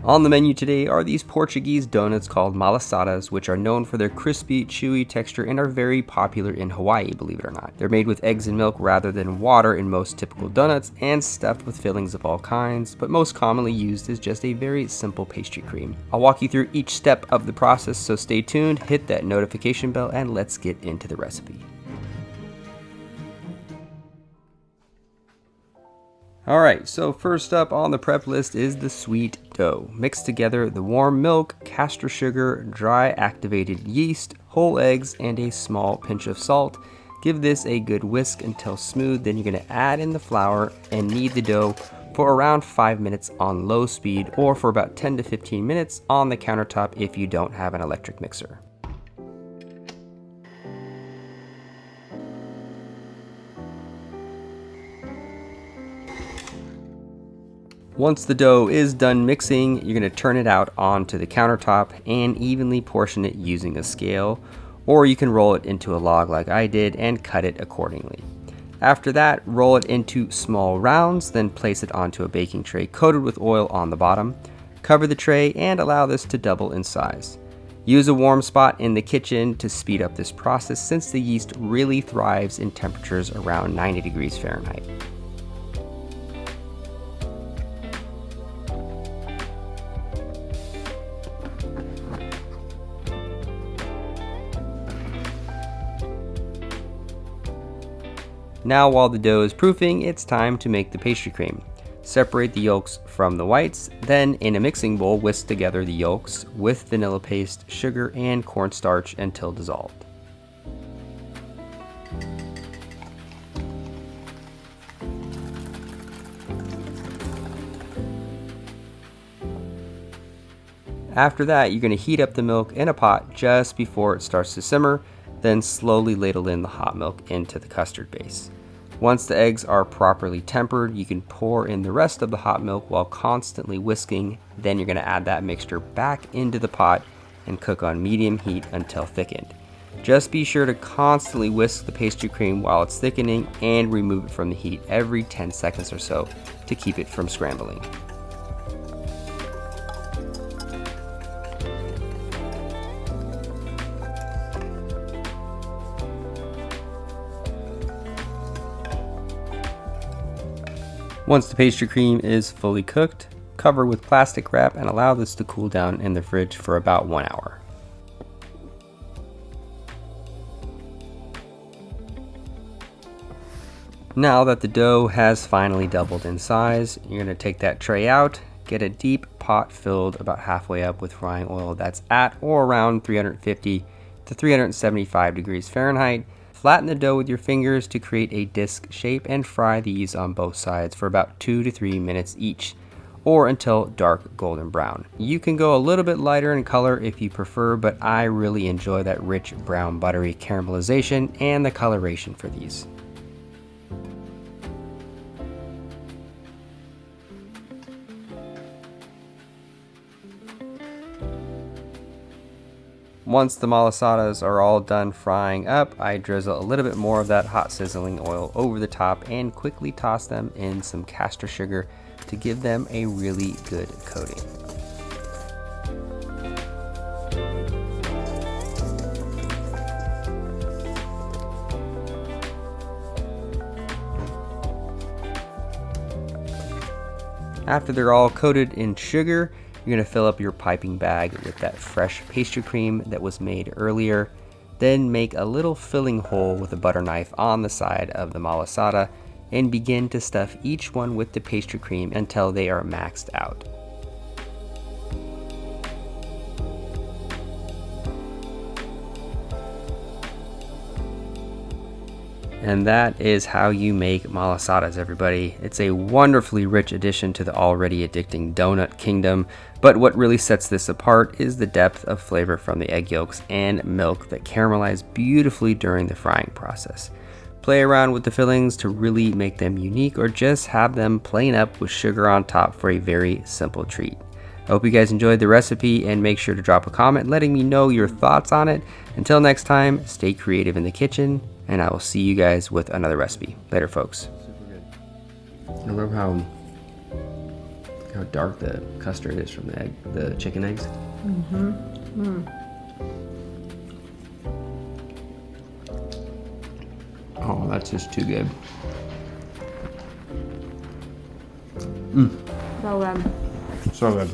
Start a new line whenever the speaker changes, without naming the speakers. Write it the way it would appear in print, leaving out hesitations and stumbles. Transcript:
On the menu today are these Portuguese donuts called Malasadas, which are known for their crispy, chewy texture and are very popular in Hawaii, believe it or not. They're made with eggs and milk rather than water in most typical donuts and stuffed with fillings of all kinds, but most commonly used is just a very simple pastry cream. I'll walk you through each step of the process, so stay tuned, hit that notification bell, and let's get into the recipe. Alright, so first up on the prep list is the sweet dough. Mix together the warm milk, castor sugar, dry activated yeast, whole eggs, and a small pinch of salt. Give this a good whisk until smooth, then you're going to add in the flour and knead the dough for around 5 minutes on low speed, or for about 10 to 15 minutes on the countertop if you don't have an electric mixer. Once the dough is done mixing, you're going to turn it out onto the countertop and evenly portion it using a scale, or you can roll it into a log like I did and cut it accordingly. After that, roll it into small rounds, then place it onto a baking tray coated with oil on the bottom. Cover the tray and allow this to double in size. Use a warm spot in the kitchen to speed up this process, since the yeast really thrives in temperatures around 90 degrees Fahrenheit. Now while the dough is proofing, it's time to make the pastry cream. Separate the yolks from the whites, then in a mixing bowl whisk together the yolks with vanilla paste, sugar, and cornstarch until dissolved. After that, you're going to heat up the milk in a pot just before it starts to simmer, then slowly ladle in the hot milk into the custard base. Once the eggs are properly tempered, you can pour in the rest of the hot milk while constantly whisking. Then you're going to add that mixture back into the pot and cook on medium heat until thickened. Just be sure to constantly whisk the pastry cream while it's thickening and remove it from the heat every 10 seconds or so to keep it from scrambling. Once the pastry cream is fully cooked, cover with plastic wrap and allow this to cool down in the fridge for about 1 hour. Now that the dough has finally doubled in size, you're going to take that tray out, get a deep pot filled about halfway up with frying oil that's at or around 350 to 375 degrees Fahrenheit. Flatten the dough with your fingers to create a disc shape and fry these on both sides for about 2 to 3 minutes each, or until dark golden brown. You can go a little bit lighter in color if you prefer, but I really enjoy that rich brown buttery caramelization and the coloration for these. Once the malasadas are all done frying up, I drizzle a little bit more of that hot sizzling oil over the top and quickly toss them in some castor sugar to give them a really good coating. After they're all coated in sugar, you're going to fill up your piping bag with that fresh pastry cream that was made earlier. Then make a little filling hole with a butter knife on the side of the malasada and begin to stuff each one with the pastry cream until they are maxed out. And that is how you make malasadas, everybody. It's a wonderfully rich addition to the already addicting donut kingdom, but what really sets this apart is the depth of flavor from the egg yolks and milk that caramelize beautifully during the frying process. Play around with the fillings to really make them unique, or just have them plain up with sugar on top for a very simple treat. I hope you guys enjoyed the recipe, and make sure to drop a comment letting me know your thoughts on it. Until next time, stay creative in the kitchen, and I will see you guys with another recipe. Later, folks.
Super good. I love how
how dark the custard is from the chicken eggs. Oh, that's just too good.
So good.
So good.